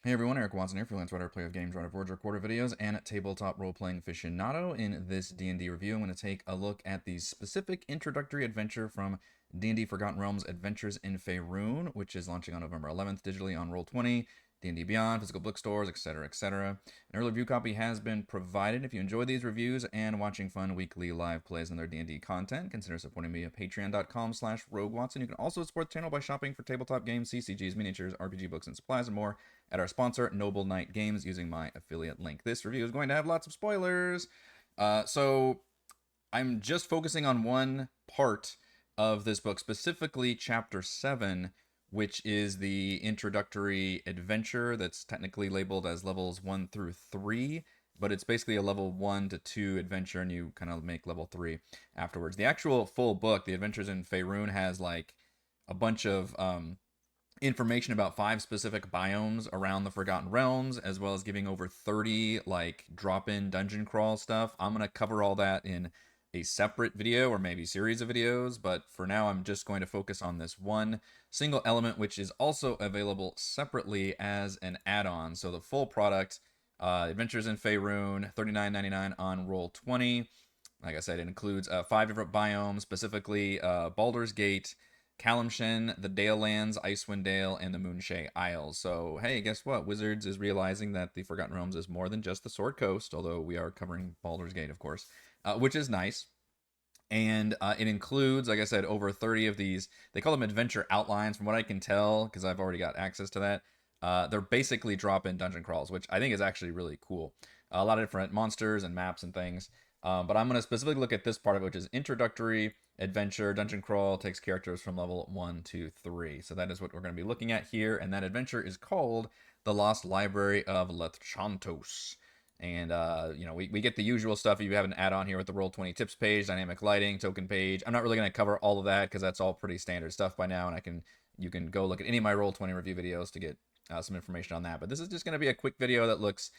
Hey everyone, Eric Watson here, freelance writer, player of games, writer of words, recorder videos, and tabletop role-playing aficionado. In this D&D review, I'm going to take a look at the specific introductory adventure from D&D Forgotten Realms Adventures in Faerun, which is launching on November 11th digitally on Roll20, D&D Beyond, physical bookstores, etc., etc. An early review copy has been provided. If you enjoy these reviews and watching fun weekly live plays and their D&D content, consider supporting me at patreon.com/roguewatson. You can also support the channel by shopping for tabletop games, CCGs, miniatures, RPG books, and supplies, and more at our sponsor, Noble Knight Games, using my affiliate link. This review is going to have lots of spoilers. So I'm just focusing on one part of this book, specifically Chapter 7, which is the introductory adventure that's technically labeled as levels 1 through 3, but it's basically a level 1 to 2 adventure, and you kind of make level 3 afterwards. The actual full book, The Adventures in Faerun, has like a bunch of information about 5 specific biomes around the Forgotten Realms, as well as giving over 30 like drop-in dungeon crawl stuff. I'm going to cover all that in a separate video or maybe series of videos, but for now I'm just going to focus on this one single element, which is also available separately as an add-on. So the full product, Adventures in Faerun, $39.99 on Roll20. Like I said, it includes 5 different biomes, specifically Baldur's Gate, Calamshin, the Dale Lands, Icewind Dale, and the Moonshae Isles. So, hey, guess what? Wizards is realizing that the Forgotten Realms is more than just the Sword Coast, although we are covering Baldur's Gate, of course, which is nice. And it includes, like I said, over 30 of these. They call them adventure outlines, from what I can tell, because I've already got access to that. They're basically drop in dungeon crawls, which I think is actually really cool. A lot of different monsters and maps and things. But I'm going to specifically look at this part of it, which is introductory adventure. Dungeon crawl takes characters from level 1 to 3. So that is what we're going to be looking at here. And that adventure is called The Lost Library of Lethchauntos. And, we get the usual stuff. You have an add-on here with the Roll20 tips page, dynamic lighting, token page. I'm not really going to cover all of that because that's all pretty standard stuff by now. And you can go look at any of my Roll20 review videos to get some information on that. But this is just going to be a quick video that looks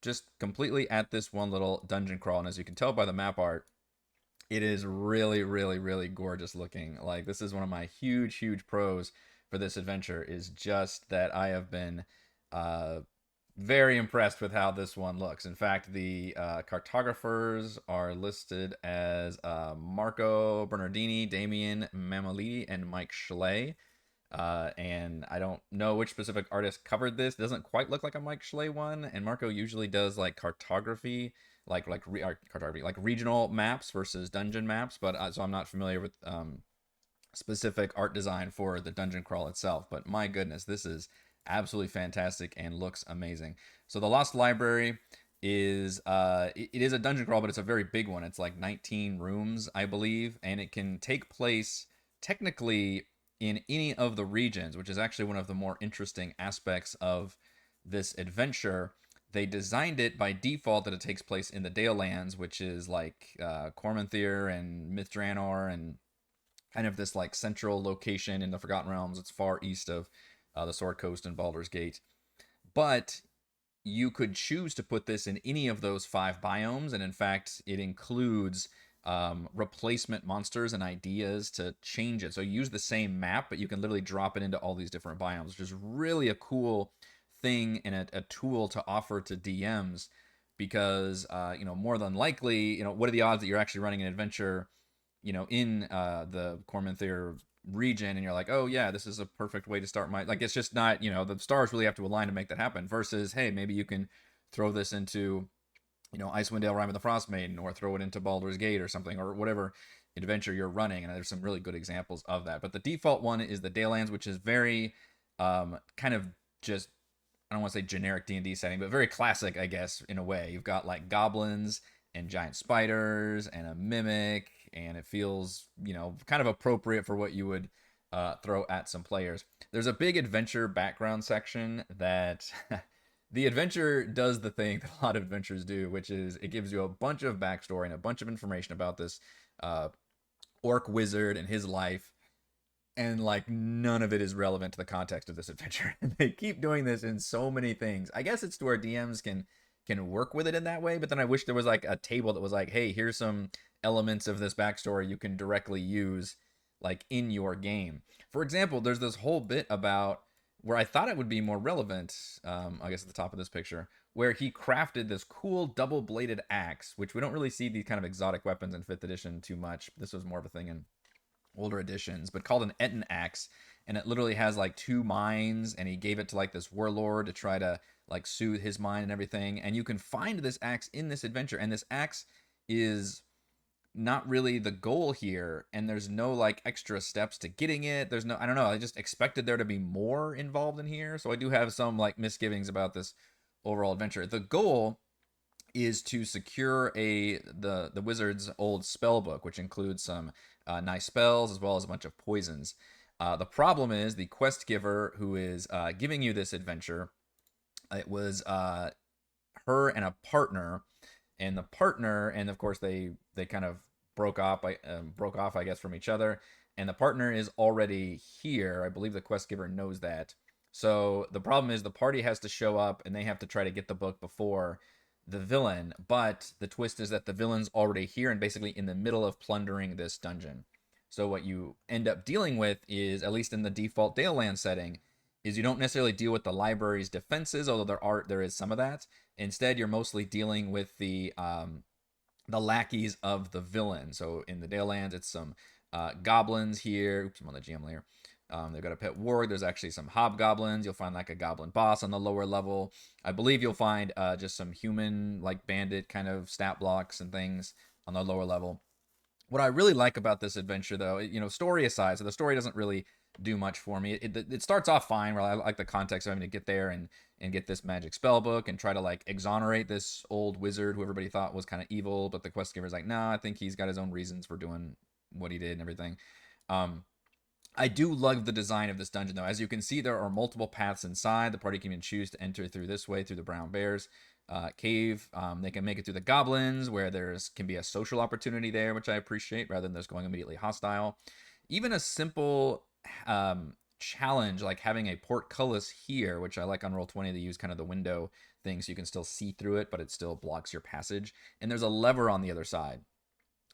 just completely at this one little dungeon crawl. And as you can tell by the map art, it is really, really, really gorgeous looking. Like, this is one of my huge, huge pros for this adventure, is just that I have been uh, very impressed with how this one looks. In fact, the cartographers are listed as Marco Bernardini, Damian Mamalidi, and Mike Schley. And I don't know which specific artist covered this. It doesn't quite look like a Mike Schley one. And Marco usually does like cartography, cartography, like regional maps versus dungeon maps. But so I'm not familiar with specific art design for the dungeon crawl itself. But my goodness, this is absolutely fantastic and looks amazing. So the Lost Library is it is a dungeon crawl, but it's a very big one. It's like 19 rooms, I believe, and it can take place technically in any of the regions, which is actually one of the more interesting aspects of this adventure. They designed it by default that it takes place in the Dale Lands, which is like Cormanthyr and Mithranor, and kind of this like central location in the Forgotten Realms. It's far east of the Sword Coast and Baldur's Gate. But you could choose to put this in any of those 5 biomes, and in fact, it includes replacement monsters and ideas to change it. So you use the same map, but you can literally drop it into all these different biomes, which is really a cool thing and a tool to offer to DMs, because more than likely, what are the odds that you're actually running an adventure, in the Cormanthyr region, and you're like, oh yeah, this is a perfect way to start my, like, it's just not, the stars really have to align to make that happen, versus, hey, maybe you can throw this into, Icewind Dale Rime of the Frost Maiden, or throw it into Baldur's Gate or something, or whatever adventure you're running. And there's some really good examples of that. But the default one is the Dale Lands, which is very kind of just, I don't want to say generic D&D setting, but very classic, I guess, in a way. You've got like goblins and giant spiders and a mimic, and it feels, kind of appropriate for what you would throw at some players. There's a big adventure background section that the adventure does the thing that a lot of adventures do, which is it gives you a bunch of backstory and a bunch of information about this uh, orc wizard and his life, and like none of it is relevant to the context of this adventure. And they keep doing this in so many things. I guess it's to where DMs can work with it in that way, but then I wish there was like a table that was like, hey, here's some elements of this backstory you can directly use like in your game. For example, there's this whole bit about where I thought it would be more relevant, I guess at the top of this picture, where he crafted this cool double-bladed axe, which we don't really see these kind of exotic weapons in 5th edition too much. This was more of a thing in older editions, but called an Etten axe, and it literally has like 2 minds, and he gave it to like this warlord to try to like soothe his mind and everything. And you can find this axe in this adventure, and this axe is not really the goal here, and there's no like extra steps to getting it. There's no, I don't know, I just expected there to be more involved in here, so I do have some like misgivings about this overall adventure. The goal is to secure the wizard's old spell book, which includes some nice spells as well as a bunch of poisons. The problem is the quest giver who is giving you this adventure. It was her and a partner, and the partner, and of course they kind of broke off, I guess, from each other. And the partner is already here. I believe the quest giver knows that. So the problem is the party has to show up, and they have to try to get the book before the villain. But the twist is that the villain's already here and basically in the middle of plundering this dungeon. So what you end up dealing with is, at least in the default Daleland setting, is you don't necessarily deal with the library's defenses, although there is some of that. Instead, you're mostly dealing with the lackeys of the villain. So in the Dalelands, it's some goblins here. Oops, I'm on the GM layer. They've got a pet warg. There's actually some hobgoblins. You'll find like a goblin boss on the lower level. I believe you'll find just some human, like bandit kind of stat blocks and things on the lower level. What I really like about this adventure, though, story aside, so the story doesn't really do much for me. It starts off fine, where I like the context of having to get there and get this magic spell book and try to like exonerate this old wizard who everybody thought was kind of evil, but the quest giver's like, no, I think he's got his own reasons for doing what he did and everything. I do love the design of this dungeon, though. As you can see, there are multiple paths inside. The party can even choose to enter through this way, through the Brown Bears cave. They can make it through the goblins, where there's can be a social opportunity there, which I appreciate, rather than just going immediately hostile. Even a simple challenge like having a portcullis here, which I like on Roll20, to use kind of the window thing so you can still see through it, but it still blocks your passage. And there's a lever on the other side.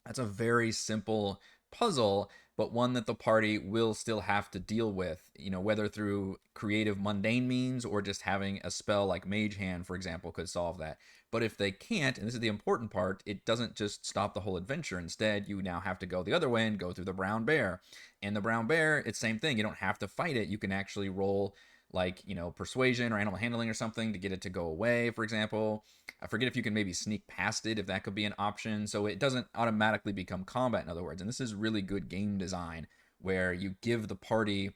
That's a very simple puzzle, but one that the party will still have to deal with, whether through creative mundane means or just having a spell like Mage Hand, for example, could solve that. But if they can't, and this is the important part, it doesn't just stop the whole adventure. Instead, you now have to go the other way and go through the Brown Bear. And the Brown Bear, it's the same thing. You don't have to fight it. You can actually roll like, persuasion or animal handling or something to get it to go away, for example. I forget if you can maybe sneak past it, if that could be an option. So it doesn't automatically become combat, in other words. And this is really good game design, where you give the party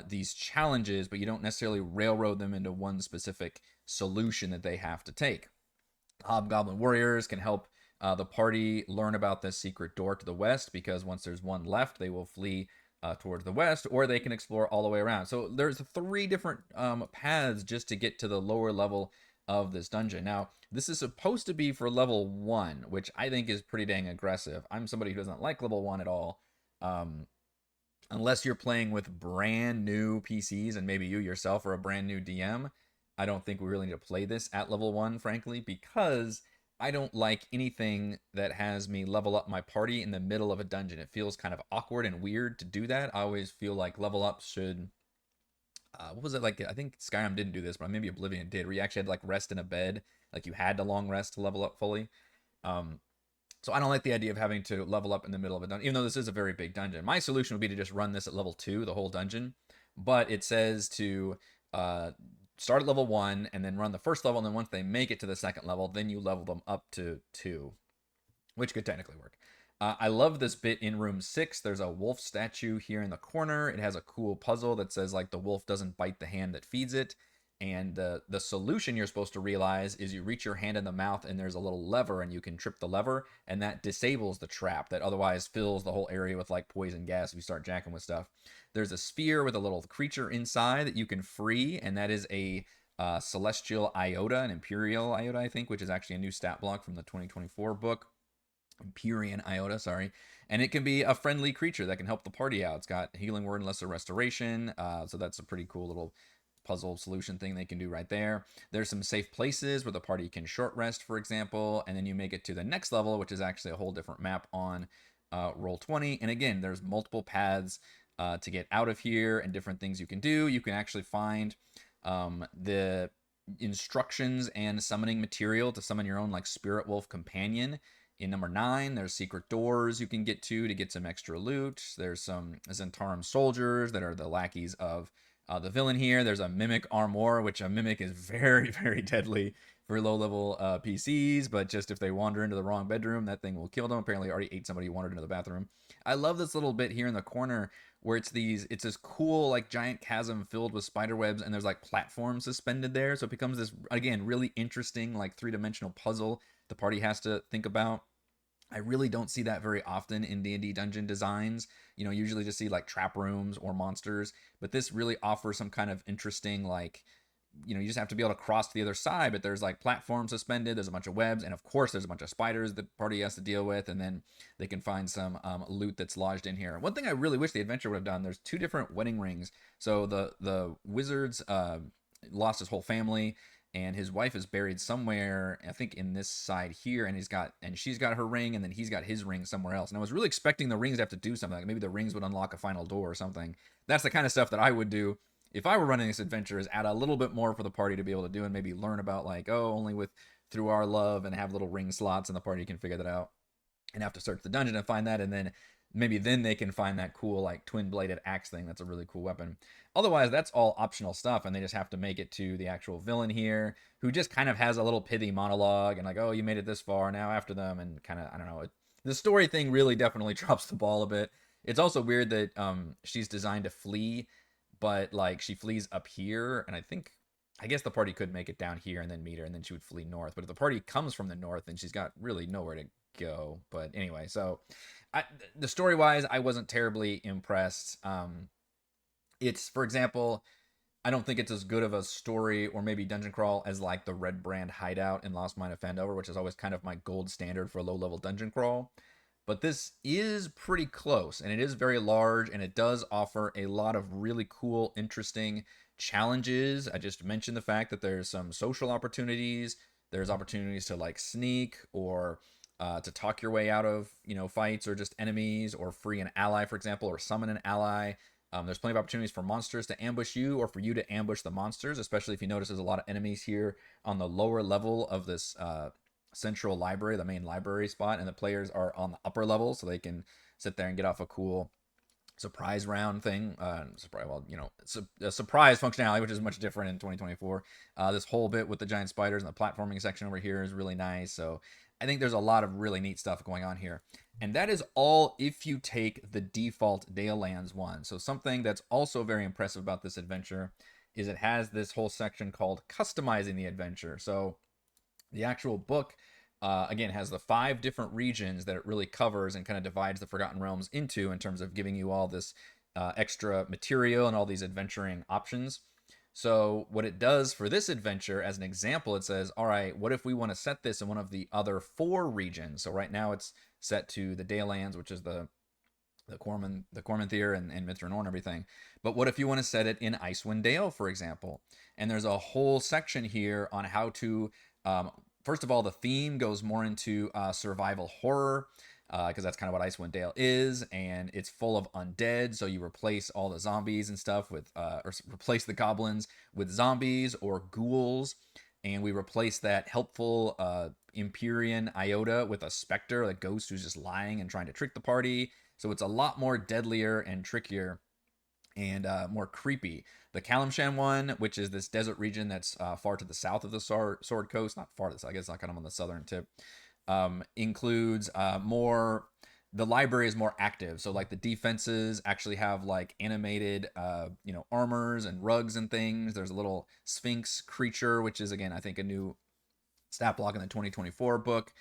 these challenges, but you don't necessarily railroad them into one specific solution that they have to take. Hobgoblin warriors can help the party learn about this secret door to the west, because once there's one left, they will flee towards the west, or they can explore all the way around. So there's 3 different paths just to get to the lower level of this dungeon. Now, this is supposed to be for level 1, which I think is pretty dang aggressive. I'm somebody who doesn't like level 1 at all. Unless you're playing with brand new PCs, and maybe you yourself are a brand new DM, I don't think we really need to play this at level 1, frankly, because I don't like anything that has me level up my party in the middle of a dungeon. It feels kind of awkward and weird to do that. I always feel like level up should... what was it like? I think Skyrim didn't do this, but maybe Oblivion did, where you actually had like rest in a bed. Like you had to long rest to level up fully. So I don't like the idea of having to level up in the middle of a dungeon, even though this is a very big dungeon. My solution would be to just run this at level 2, the whole dungeon. But it says to start at level 1 and then run the first level, and then once they make it to the second level, then you level them up to 2, which could technically work. I love this bit in room 6. There's a wolf statue here in the corner. It has a cool puzzle that says like the wolf doesn't bite the hand that feeds it. And the solution you're supposed to realize is you reach your hand in the mouth and there's a little lever, and you can trip the lever, and that disables the trap that otherwise fills the whole area with like poison gas if you start jacking with stuff. There's a sphere with a little creature inside that you can free, and that is a celestial iota, an imperial iota, I think, which is actually a new stat block from the 2024 book. Empyrean iota, sorry. And it can be a friendly creature that can help the party out. It's got healing word and lesser restoration, so that's a pretty cool little puzzle solution thing they can do right there. There's some safe places where the party can short rest, for example, and then you make it to the next level, which is actually a whole different map on Roll20. And again, there's multiple paths to get out of here and different things you can do. You can actually find the instructions and summoning material to summon your own like spirit wolf companion. In number 9, there's secret doors you can get to get some extra loot. There's some Zentarum soldiers that are the lackeys of the villain here. There's a mimic armor, which a mimic is very, very deadly for low-level PCs, but just if they wander into the wrong bedroom, that thing will kill them. Apparently, already ate somebody who wandered into the bathroom. I love this little bit here in the corner where it's this cool like giant chasm filled with spider webs, and there's like platforms suspended there, so it becomes this again really interesting like three-dimensional puzzle the party has to think about. I really don't see that very often in D&D dungeon designs. Usually just see like trap rooms or monsters, but this really offers some kind of interesting like you just have to be able to cross to the other side, but there's like platforms suspended, there's a bunch of webs, and of course there's a bunch of spiders the party has to deal with, and then they can find some loot that's lodged in here. One thing I really wish the adventure would have done, there's 2 different wedding rings. So the wizard's lost his whole family, and his wife is buried somewhere, I think in this side here, and she's got her ring, and then he's got his ring somewhere else. And I was really expecting the rings to have to do something, like maybe the rings would unlock a final door or something. That's the kind of stuff that I would do if I were running this adventure, is add a little bit more for the party to be able to do, and maybe learn about like, only through our love, and have little ring slots, and the party can figure that out and have to search the dungeon and find that, and then maybe they can find that cool like twin bladed axe thing. That's a really cool weapon. Otherwise, that's all optional stuff, and they just have to make it to the actual villain here, who just kind of has a little pithy monologue and like, oh, you made it this far, now after them, and kind of, I don't know, the story thing really definitely drops the ball a bit. It's also weird that she's designed to flee, but like she flees up here, and I guess the party could make it down here and then meet her, and then she would flee north. But if the party comes from the north, then she's got really nowhere to go. But anyway, so the story wise, I wasn't terribly impressed. It's, for example, I don't think it's as good of a story or maybe dungeon crawl as like the Red Brand hideout in Lost Mine of Fandover, which is always kind of my gold standard for a low level dungeon crawl. But this is pretty close, and it is very large, and it does offer a lot of really cool, interesting challenges. I just mentioned the fact that there's some social opportunities. There's opportunities to like sneak, or to talk your way out of fights or just enemies, or free an ally, for example, or summon an ally. There's plenty of opportunities for monsters to ambush you, or for you to ambush the monsters, especially if you notice there's a lot of enemies here on the lower level of this central library, the main library spot, and the players are on the upper level, so they can sit there and get off a cool surprise round thing. A surprise functionality, which is much different in 2024. This whole bit with the giant spiders and the platforming section over here is really nice. So I think there's a lot of really neat stuff going on here. And that is all if you take the default Dale Lands one. So something that's also very impressive about this adventure is it has this whole section called customizing the adventure. So the actual book, again, has the 5 different regions that it really covers and kind of divides the Forgotten Realms into, in terms of giving you all this extra material and all these adventuring options. So what it does for this adventure, as an example, it says, all right, what if we want to set this in one of the other 4 regions? So right now it's set to the Dale Lands, which is the Cormanthier and Mithranor and everything. But what if you want to set it in Icewind Dale, for example? And there's a whole section here on how to, first of all, the theme goes more into survival horror, because that's kind of what Icewind Dale is, and it's full of undead. So you replace all the zombies and stuff with, or replace the goblins with zombies or ghouls, and we replace that helpful Empyrean Iota with a specter, a ghost who's just lying and trying to trick the party. So it's a lot more deadlier and trickier and more creepy. The Kalimshan one, which is this desert region that's far to the south of the Sword Coast, not far to the south, I guess not kind of on the southern tip, includes more, the library is more active. So like the defenses actually have like animated, armors and rugs and things. There's a little Sphinx creature, which is, again, I think a new stat block in the 2024 book.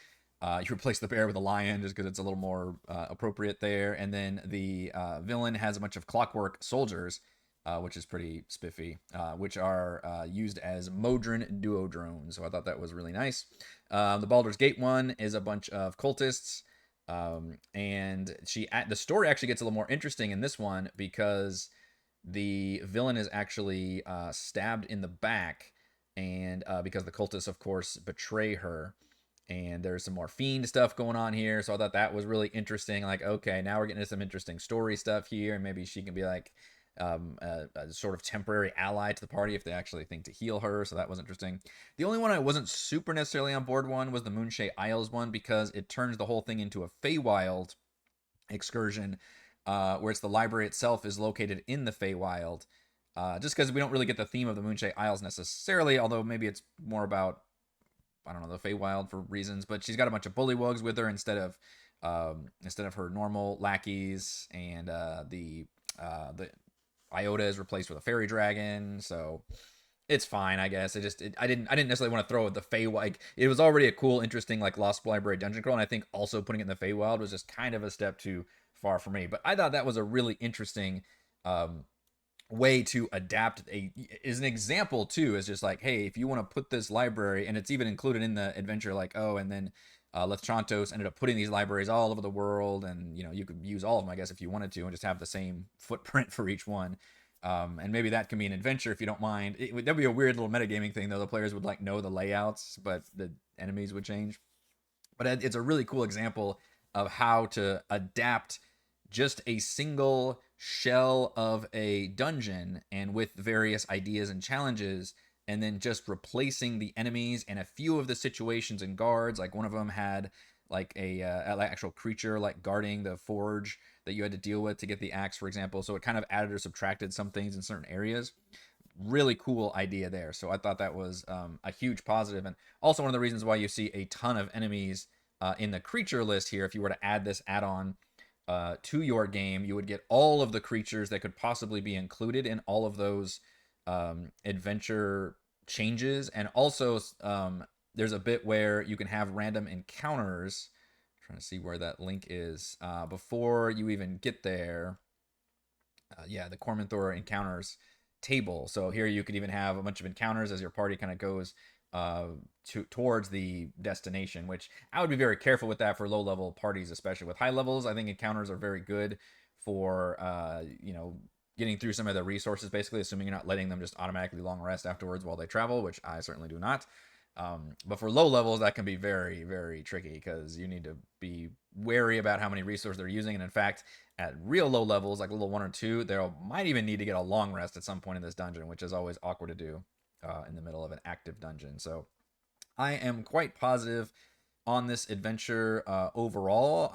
You replace the bear with a lion just because it's a little more appropriate there. And then the villain has a bunch of clockwork soldiers, which is pretty spiffy, which are used as Modron duodrones. So I thought that was really nice. The Baldur's Gate one is a bunch of cultists. And the story actually gets a little more interesting in this one, because the villain is actually stabbed in the back, and because the cultists, of course, betray her. and there's some more fiend stuff going on here. So I thought that was really interesting. Like, okay, now we're getting into some interesting story stuff here, and maybe she can be like a sort of temporary ally to the party if they actually think to heal her. So that was interesting. The only one I wasn't super necessarily on board one was the Moonshae Isles one, because it turns the whole thing into a Feywild excursion, where it's the library itself is located in the Feywild. Just because we don't really get the theme of the Moonshae Isles necessarily, although maybe it's more about, I don't know, the Feywild for reasons. But she's got a bunch of bullywugs with her instead of her normal lackeys, and the Iota is replaced with a fairy dragon, so it's fine, I guess. I didn't necessarily want to throw the Feywild. Like, it was already a cool, interesting, like, Lost Library dungeon crawl, and I think also putting it in the Feywild was just kind of a step too far for me. But I thought that was a really interesting way to adapt is an example too, is just like, hey, if you want to put this library, and it's even included in the adventure, like, oh, and then Lethchauntos ended up putting these libraries all over the world, and you could use all of them, I guess, if you wanted to, and just have the same footprint for each one. And maybe that can be an adventure if you don't mind. That'd be a weird little metagaming thing, though. The players would like know the layouts, but the enemies would change. But it's a really cool example of how to adapt just a single shell of a dungeon, and with various ideas and challenges, and then just replacing the enemies and a few of the situations and guards. Like, one of them had like a actual creature like guarding the forge that you had to deal with to get the axe, for example. So it kind of added or subtracted some things in certain areas. Really cool idea there. So I thought that was a huge positive, and also one of the reasons why you see a ton of enemies in the creature list here. If you were to add this add-on to your game, you would get all of the creatures that could possibly be included in all of those adventure changes. And also, there's a bit where you can have random encounters. I'm trying to see where that link is before you even get there. Yeah, the Cormanthor encounters table. So here you could even have a bunch of encounters as your party kind of goes towards the destination, which I would be very careful with that for low level parties, especially. With high levels, I think encounters are very good for getting through some of the resources, basically, assuming you're not letting them just automatically long rest afterwards while they travel, which I certainly do not. But for low levels, that can be very, very tricky, because you need to be wary about how many resources they're using. And in fact, at real low levels, like level 1 or 2, they might even need to get a long rest at some point in this dungeon, which is always awkward to do in the middle of an active dungeon. So I am quite positive on this adventure overall.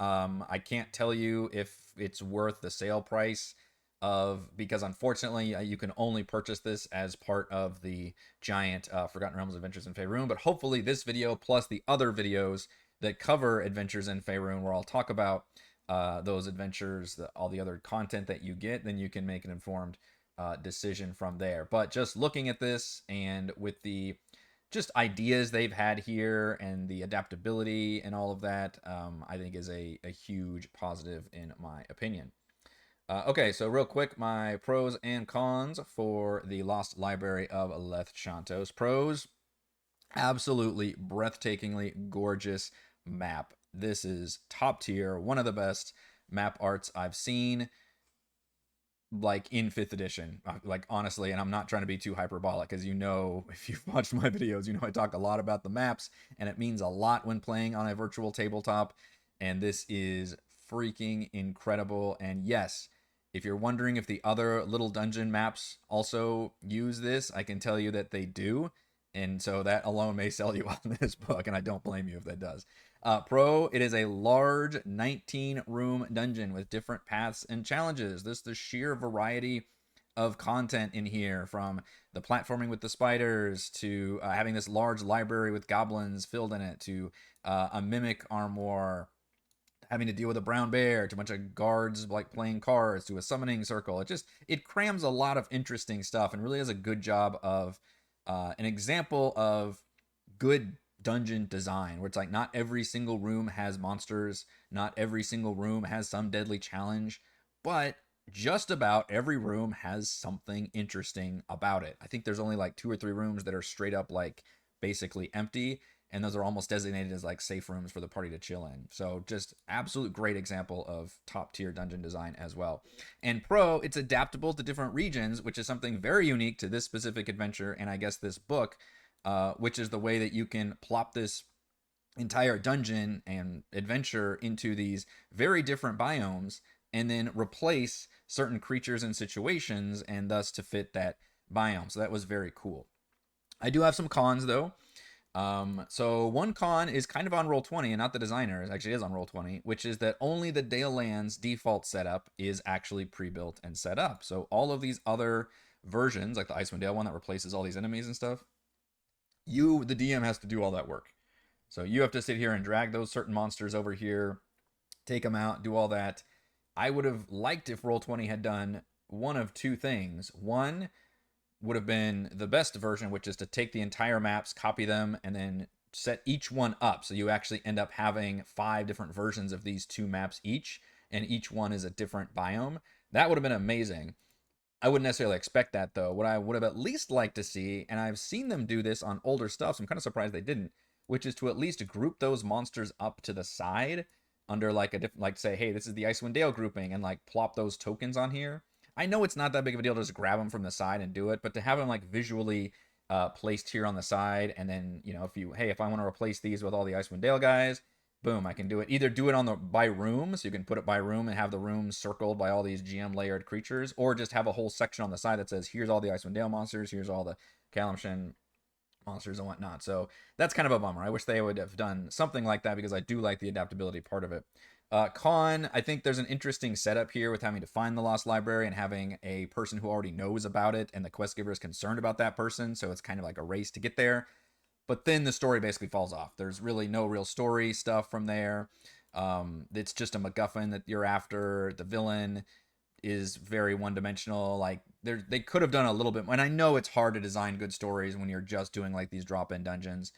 I can't tell you if it's worth the sale price because unfortunately you can only purchase this as part of the giant Forgotten Realms Adventures in Faerun. But hopefully this video plus the other videos that cover adventures in Faerun, where I'll talk about those adventures, all the other content that you get, then you can make an informed decision from there. But just looking at this, and with the just ideas they've had here and the adaptability and all of that, I think is a huge positive in my opinion. Okay, so real quick, my pros and cons for the Lost Library of Lethchauntos. Pros: absolutely breathtakingly gorgeous map. This is top tier, one of the best map arts I've seen, like, in 5th edition, like, honestly. And I'm not trying to be too hyperbolic, because if you've watched my videos, I talk a lot about the maps, and it means a lot when playing on a virtual tabletop, and this is freaking incredible. And yes, if you're wondering if the other little dungeon maps also use this, I can tell you that they do, and so that alone may sell you on this book, and I don't blame you if that does. Pro: it is a large 19-room dungeon with different paths and challenges. The sheer variety of content in here, from the platforming with the spiders, to having this large library with goblins filled in it, to a mimic armoire, having to deal with a brown bear, to a bunch of guards like playing cards, to a summoning circle. It crams a lot of interesting stuff, and really does a good job of an example of good dungeon design, where it's like, not every single room has monsters, not every single room has some deadly challenge, but just about every room has something interesting about it. I think there's only like 2 or 3 rooms that are straight up like basically empty, and those are almost designated as like safe rooms for the party to chill in. So just absolute great example of top tier dungeon design as well. And pro: it's adaptable to different regions, which is something very unique to this specific adventure, and I guess this book, which is the way that you can plop this entire dungeon and adventure into these very different biomes and then replace certain creatures and situations and thus to fit that biome. So that was very cool. I do have some cons though. So one con is kind of on Roll20 and not the designer. It actually is on Roll20, which is that only the Dale Lands default setup is actually pre-built and set up. So all of these other versions, like the Icewind Dale one that replaces all these enemies and stuff, the DM, has to do all that work. So you have to sit here and drag those certain monsters over here, take them out, do all that. I would have liked if Roll20 had done one of two things. One would have been the best version, which is to take the entire maps, copy them, and then set each one up. So you actually end up having 5 different versions of these 2 maps each, and each one is a different biome. That would have been amazing. I wouldn't necessarily expect that though. What I would have at least liked to see, and I've seen them do this on older stuff, so I'm kind of surprised they didn't, which is to at least group those monsters up to the side under like a different, like say, hey, this is the Icewind Dale grouping, and like plop those tokens on here. I know it's not that big of a deal to just grab them from the side and do it, but to have them like visually placed here on the side, and then if I want to replace these with all the Icewind Dale guys, boom, I can do it. Either do it on the by room, so you can put it by room and have the rooms circled by all these GM layered creatures, or just have a whole section on the side that says, here's all the Icewind Dale monsters, here's all the Calamshin monsters and whatnot. So that's kind of a bummer. I wish they would have done something like that because I do like the adaptability part of it. Con, I think there's an interesting setup here with having to find the Lost Library and having a person who already knows about it, and the quest giver is concerned about that person, so it's kind of like a race to get there. But then the story basically falls off. There's really no real story stuff from there. It's just a MacGuffin that you're after. The villain is very one dimensional. Like they could have done a little bit, and I know it's hard to design good stories when you're just doing like these drop in dungeons,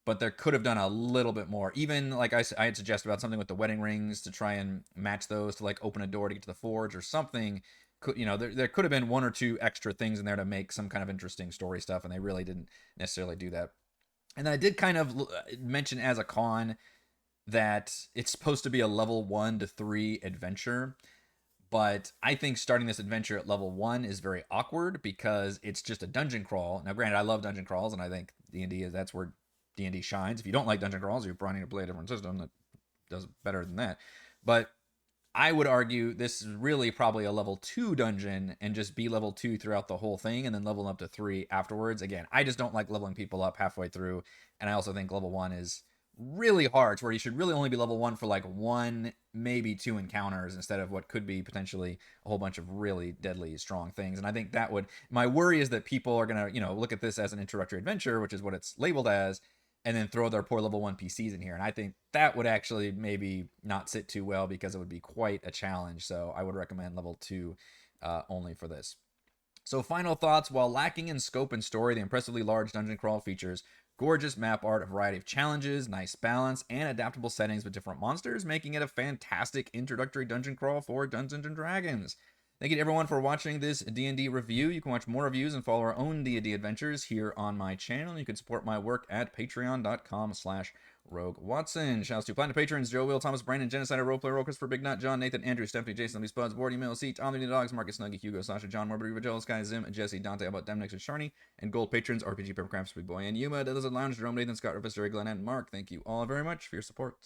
but there could have done a little bit more. Even like I had suggested about something with the wedding rings to try and match those to like open a door to get to the forge or something. There could have been 1 or 2 extra things in there to make some kind of interesting story stuff, and they really didn't necessarily do that. And then I did kind of mention as a con that it's supposed to be a level 1 to 3 adventure. But I think starting this adventure at level 1 is very awkward because it's just a dungeon crawl. Now, granted, I love dungeon crawls, and I think that's where D&D shines. If you don't like dungeon crawls, you're probably to play a different system that does better than that. But I would argue this is really probably a level 2 dungeon and just be level 2 throughout the whole thing and then level up to 3 afterwards. Again, I just don't like leveling people up halfway through. And I also think level 1 is really hard. It's where you should really only be level 1 for like 1, maybe 2 encounters instead of what could be potentially a whole bunch of really deadly strong things. And I think my worry is that people are going to, look at this as an introductory adventure, which is what it's labeled as, and then throw their poor level 1 PCs in here. And I think that would actually maybe not sit too well because it would be quite a challenge. So I would recommend level 2 only for this. So final thoughts: while lacking in scope and story, the impressively large dungeon crawl features gorgeous map art, a variety of challenges, nice balance, and adaptable settings with different monsters, making it a fantastic introductory dungeon crawl for Dungeons & Dragons. Thank you to everyone for watching this D&D review. You can watch more reviews and follow our own D&D adventures here on my channel. You can support my work at patreon.com/RogueWatson. Shouts to platinum patrons: Joe, Will, Thomas, Brandon, Genocider, Roleplayer, Roll, Christopher, Big Nut, John, Nathan, Andrew, Stephanie, Jason, Lee Spuds, Board Email, C, Tom, the Dogs, Marcus, Snuggy, Hugo, Sasha, John, Morbidy, Vajola, Sky, Zim, Jesse, Dante, About Demnix, and Sharny, and Gold patrons: RPG, Papercrafts, Big Boy, and Yuma, Desert Lounge, Jerome, Nathan, Scott, Rufus, Jerry, Glenn, and Mark. Thank you all very much for your support.